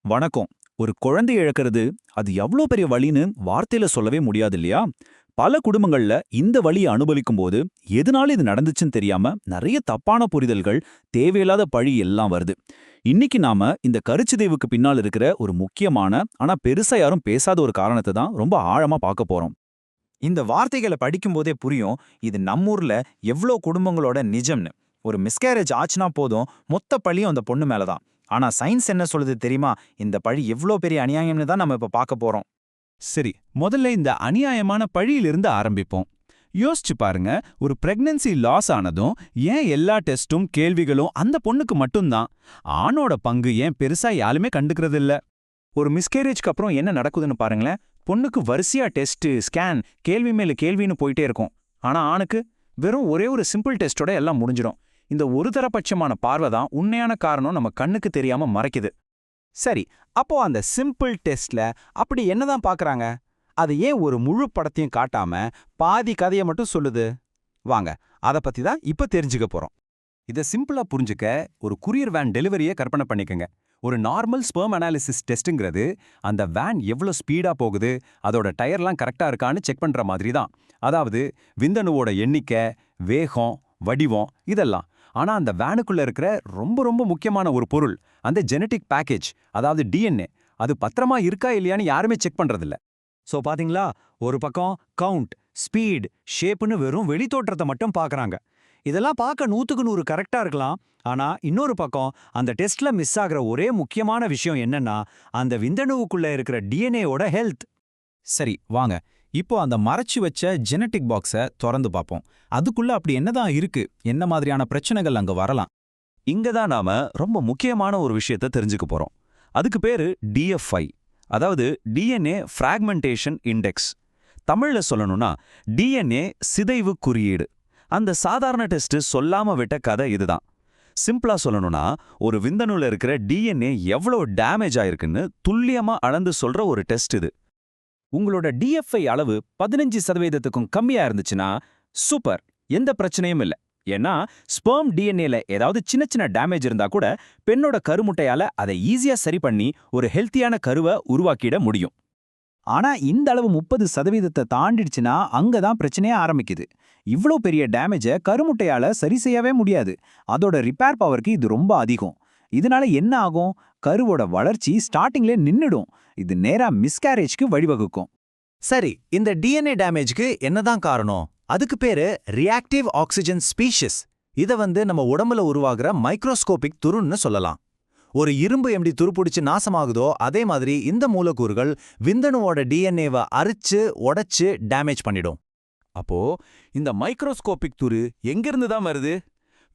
வணக்கம். ஒரு குழந்தை இழக்கிறது, அது எவ்ளோ பெரிய வலின்னு வார்த்தையில சொல்லவே முடியாது இல்லையா? பல குடும்பங்கள்ல இந்த வலிய அனுபவிக்கும்போது, எதனால இது நடந்துச்சுன்னு தெரியாம நெறைய தப்பான புரிதல்கள், தேவையில்லாத பழி எல்லாம் வருது. இன்னைக்கு நாம இந்த கருச்சிதைவுக்கு பின்னால் இருக்கிற ஒரு முக்கியமான, ஆனா பெருசா யாரும் பேசாத ஒரு காரணத்த தான் ரொம்ப ஆழமா பார்க்க போறோம். இந்த வார்த்தைகளை படிக்கும்போதே புரியும் இது நம்மூர்ல எவ்ளோ குடும்பங்களோட நிஜம்னு. ஒரு மிஸ்கேரேஜ் ஆச்சுனா போதும் மொத்த பழியும் அந்த பொண்ணு மேல தான். ஆனா சயின்ஸ் என்ன சொல்லுது தெரியுமா? இந்த பழி எவ்ளோ பெரிய அநியாயம்னு தான் நம்ம இப்ப பார்க்க போறோம். சரி, முதல்ல இந்த அநியாயமான பழியிலிருந்து ஆரம்பிப்போம். யோசிச்சு பாருங்க, ஒரு பிரெக்னன்சி லாஸ் ஆனதும் ஏன் எல்லா டெஸ்டும் கேள்விகளும் அந்த பொண்ணுக்கு மட்டும்தான்? ஆணோட பங்கு ஏன் பெருசா யாருமே கண்டுக்கிறது இல்ல? ஒரு மிஸ்கேரேஜ்க்கு அப்புறம் என்ன நடக்குதுன்னு பாருங்களேன். பொண்ணுக்கு வரிசையா டெஸ்ட், ஸ்கேன், கேள்வி மேல கேள்வின்னு போயிட்டே இருக்கும். ஆனா ஆணுக்கு வெறும் ஒரே ஒரு சிம்பிள் டெஸ்டோட எல்லாம் முடிஞ்சிடும். இந்த ஒரு தரபட்சமான பார்வை தான் உண்மையான காரணம் நம்ம கண்ணுக்கு தெரியாம மறைக்குது. சரி, அப்போ அந்த சிம்பிள் டெஸ்ட்ல அப்படி என்னதான் பார்க்கறாங்க? அது ஏன் ஒரு முழு படத்தையும் காட்டாம பாதி கதையை மட்டும் சொல்லுது? வாங்க, அத பத்தி தான் இப்ப தெரிஞ்சுக்க போறோம். இதை சிம்பிளா புரிஞ்சுக்க ஒரு குரியர் வேன் டெலிவரியை கற்பனை பண்ணிக்கங்க. ஒரு நார்மல் ஸ்பெர்ம் அனாலிசிஸ் டெஸ்ட்டுங்கிறது அந்த வேன் எவ்வளோ ஸ்பீடா போகுது, அதோட டயர்லாம் கரெக்டா இருக்கான்னு செக் பண்ற மாதிரி தான். அதாவது விந்தணுவோட எண்ணிக்கை, வேகம், வடிவம் இதெல்லாம். ஆனா அந்த வேனுக்குள்ள இருக்கிற ரொம்ப ரொம்ப முக்கியமான ஒரு பொருள், அந்த ஜெனடிக் பேக்கேஜ், அதாவது டிஎன்ஏ, அது பத்திரமா இருக்கா இல்லையான்னு யாருமே செக் பண்றதில்ல. சோ பாத்தீங்களா, ஒரு பக்கம் கவுண்ட், ஸ்பீட், ஷேப்னு வெறும் வெளித்தோற்றத்தை மட்டும் பார்க்கறாங்க. இதெல்லாம் பார்க்க 100க்கு 100 கரெக்டா இருக்கலாம். ஆனா இன்னொரு பக்கம் அந்த டெஸ்ட்ல மிஸ் ஆகுற ஒரே முக்கியமான விஷயம் என்னன்னா, அந்த விந்தணுவுக்குள்ள இருக்கிற டிஎன்ஏவோட ஹெல்த். சரி, வாங்க இப்போ அந்த மறைச்சு வச்ச ஜெனட்டிக் பாக்ஸை திறந்து பார்ப்போம். அதுக்குள்ள அப்படி என்னதான் இருக்கு? என்ன மாதிரியான பிரச்சனைகள் அங்க வரலாம்? இங்க தான் நாம ரொம்ப முக்கியமான ஒரு விஷயத்த தெரிஞ்சுக்க போறோம். அதுக்கு பேரு DFI, அதாவது டிஎன்ஏ ஃப்ராக்மெண்டேஷன் இண்டெக்ஸ். தமிழ்ல சொல்லணும்னா டிஎன்ஏ சிதைவு குறியீடு. அந்த சாதாரண டெஸ்ட் சொல்லாம விட்ட கதை இதுதான். சிம்பிளா சொல்லணும்னா, ஒரு விந்தணுல இருக்கிற டிஎன்ஏ எவ்வளவு டேமேஜ் ஆயிருக்குன்னு துல்லியமா அளந்து சொல்ற ஒரு டெஸ்ட் இது. உங்களோட டிஎஃப்ஐ அளவு 15%க்கும் கம்மியா இருந்துச்சுன்னா சூப்பர், எந்த பிரச்சனையும் இல்ல. ஏன்னா ஸ்பெர்ம் டிஎன்ஏல ஏதாவது சின்ன சின்ன டேமேஜ் இருந்தா கூட பெண்ணோட கருமுட்டையால அதை ஈஸியா சரி பண்ணி ஒரு ஹெல்த்தியான கருவை உருவாக்கிட முடியும். ஆனா இந்த அளவு 30% தாண்டிடுச்சுன்னா அங்கதான் பிரச்சனையே ஆரம்பிக்குது. இவ்ளோ பெரிய டேமேஜை கருமுட்டையால சரி செய்யவே முடியாது. அதோட ரிப்பேர் பவருக்கு இது ரொம்ப அதிகம். இதனால என்ன ஆகும்? கருவோட வளர்ச்சி ஸ்டார்டிங்லே நின்னுடும். இது நேரா மிஸ்கேரேஜ்க்கு வழிவகுக்கும். சரி, இந்த டிஎன்ஏ டேமேஜ்க்கு என்னதான் காரணம்? அதுக்கு பேரு ரியாக்டிவ் ஆக்சிஜன் ஸ்பீஷிஸ். இத நம்ம உடம்புல உருவாகிற மைக்ரோஸ்கோபிக் துருன்னு சொல்லலாம். ஒரு இரும்பு எப்படி துருப்பிடிச்சு நாசமாகுதோ அதே மாதிரி இந்த மூலக்கூறுகள் விந்தணுவோட டிஎன்ஏவை அரிச்சு உடைச்சு டேமேஜ் பண்ணிடும். அப்போ இந்த மைக்ரோஸ்கோபிக் துரு எங்கிருந்து தான் வருது?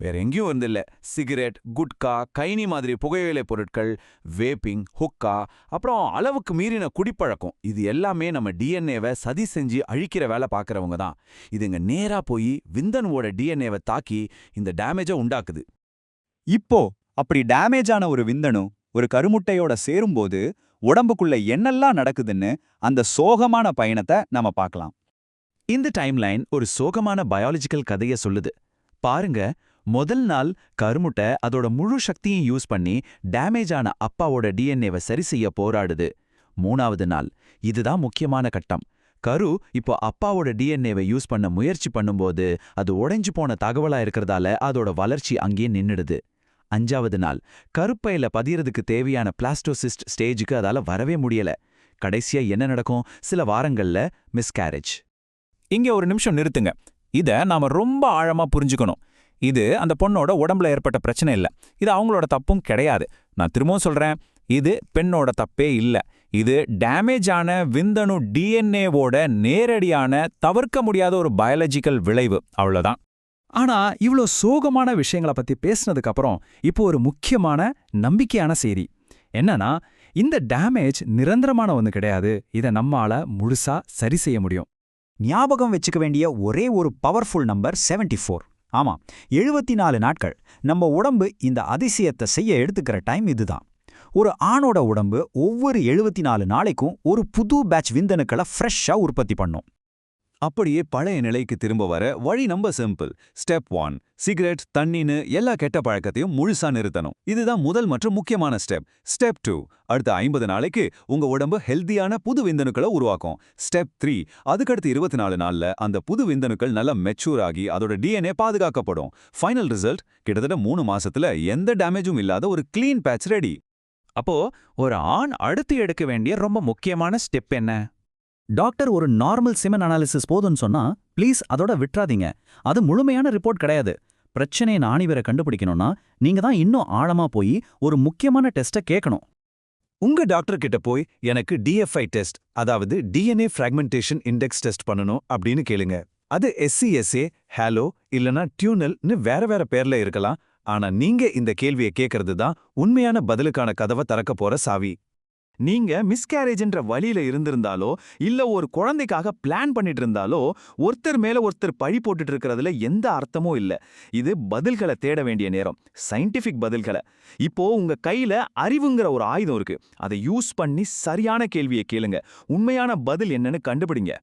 வேற எங்கேயும் இருந்தில்ல. சிகரெட், குட்கா, கைனி மாதிரி புகையிலை பொருட்கள், வேப்பிங், ஹுக்கா, அப்புறம் அளவுக்கு மீறின குடிப்பழக்கம், இது எல்லாமே நம்ம டிஎன்ஏவை சதி செஞ்சு அழிக்கிற வேலை பார்க்கறவங்க தான். இதுங்க நேரா போய் விந்தணுவோட டிஎன்ஏவை தாக்கி இந்த டேமேஜை உண்டாக்குது. இப்போ அப்படி டேமேஜ் ஆன ஒரு விந்தணு ஒரு கருமுட்டையோட சேரும்போது உடம்புக்குள்ள என்னெல்லாம் நடக்குதுன்னு அந்த சோகமான பயணத்தை நாம பார்க்கலாம். இந்த டைம்லைன் ஒரு சோகமான பயாலஜிக்கல் கதையை சொல்லுது. பாருங்க, முதல் நாள் கருமுட்டை அதோட முழு சக்தியும் யூஸ் பண்ணி டேமேஜ் ஆன அப்பாவோட டிஎன்ஏவை சரி செய்ய போராடுது. 3வது நாள், இதுதான் முக்கியமான கட்டம். கரு இப்போ அப்பாவோட டிஎன்ஏவை யூஸ் பண்ண முயற்சி பண்ணும்போது அது உடைஞ்சு போன தகவலா இருக்கிறதால அதோட வளர்ச்சி அங்கேயே நின்னுடுது. 5வது நாள், கருப்பையில பதியறதுக்கு தேவையான பிளாஸ்டோசிஸ்ட் ஸ்டேஜுக்கு அதால வரவே முடியல. கடைசியா என்ன நடக்கும்? சில வாரங்கள்ல மிஸ்கேரேஜ். இங்க ஒரு நிமிஷம் நிறுத்துங்க. இத நாம ரொம்ப ஆழமா புரிஞ்சுக்கணும். இது அந்த பொண்ணோட உடம்புல ஏற்பட்ட பிரச்சனை இல்ல. இது அவங்களோட தப்பும் கிடையாது. நான் திரும்பவும் சொல்றேன், இது பெண்ணோட தப்பே இல்ல. இது டேமேஜ் ஆன விந்தணு டிஎன்ஏவோட நேரடியான தவிர்க்க முடியாத ஒரு பயாலஜிக்கல் விளைவு, அவ்வளவுதான். ஆனா இவ்ளோ சோகமான விஷயங்களை பத்தி பேசினதுக்கு அப்புறம் இப்போ ஒரு முக்கியமான நம்பிக்கையான செய்தி என்னன்னா, இந்த டேமேஜ் நிரந்தரமான ஒண்ணு கிடையாது. இதை நம்மால முழுசா சரி செய்ய முடியும். ஞாபகம் வச்சுக்க வேண்டிய ஒரே ஒரு பவர்ஃபுல் நம்பர் 74. ஆமா, 74 நாட்கள் நம்ம உடம்பு இந்த அதிசயத்தை செய்ய எடுத்துக்கிற டைம் இதுதான். ஒரு ஆணோட உடம்பு ஒவ்வொரு 74 நாளைக்கும் ஒரு புது பேட்ச் விந்தணுக்களை ஃப்ரெஷ்ஷா உற்பத்தி பண்ணும். அப்படியே பழைய நிலைக்கு திரும்ப வர வழி ரொம்ப சிம்பிள். ஸ்டெப் 1, சிகரெட், தண்ணின்னு எல்லா கெட்ட பழக்கத்தையும் முழுசா நிறுத்தணும். இதுதான் முதல் மற்றும் முக்கியமான ஸ்டெப். ஸ்டெப் 2, அடுத்த 50 நாளைக்கு உங்க உடம்பு ஹெல்தியான புது விந்தணுக்களை உருவாக்கும். ஸ்டெப் 3, அதுக்கடுத்து 24 நாள்ல அந்த புது விந்தணுக்கள் நல்லா மெச்சூர் ஆகி அதோட டிஎன்ஏ பாதுகாக்கப்படும். ஃபைனல் ரிசல்ட் கிட்டத்தட்ட 3 மாசத்துல எந்த டேமேஜும் இல்லாத ஒரு க்ளீன் பேட்ச் ரெடி. அப்போ ஒரு ஆண் அடுத்து எடுக்க வேண்டிய ரொம்ப முக்கியமான ஸ்டெப் என்ன? டாக்டர் ஒரு நார்மல் சிமென் அனாலிசிஸ் போதும்னு சொன்னா ப்ளீஸ் அதோட விட்றாதீங்க. அது முழுமையான ரிப்போர்ட் கிடையாது. பிரச்சனையை ஆணிவேரை கண்டுபிடிக்கணும்னா நீங்க தான் இன்னும் ஆழமா போய் ஒரு முக்கியமான டெஸ்ட்டை கேட்கணும். உங்க டாக்டர் கிட்ட போய் எனக்கு DFI டெஸ்ட், அதாவது DNA ஃப்ராக்மெண்டேஷன் இண்டெக்ஸ் டெஸ்ட் பண்ணணும் அப்படின்னு கேளுங்க. அது SCSA, ஹேலோ இல்லனா டியூனல்னு வேற வேற பேர்ல இருக்கலாம். ஆனா நீங்க இந்த கேள்வியை கேட்கறது தான் உண்மையான பதிலுக்கான கதவை திறக்க போற சாவி. நீங்க மிஸ்கேரேஜ்ன்ற வழியில இருந்திருந்தாலோ இல்ல ஒரு குழந்தைக்காக பிளான் பண்ணிட்டு இருந்தாலோ ஒருத்தர் மேல ஒருத்தர் பழி போட்டுட்டு இருக்கிறதுல எந்த அர்த்தமும் இல்ல. இது பதில்களை தேட வேண்டிய நேரம், சயின்டிபிக் பதில்களை. இப்போ உங்க கையில அறிவுங்கிற ஒரு ஆயுதம் இருக்கு. அதை யூஸ் பண்ணி சரியான கேள்வியை கேளுங்க. உண்மையான பதில் என்னன்னு கண்டுபிடிங்க.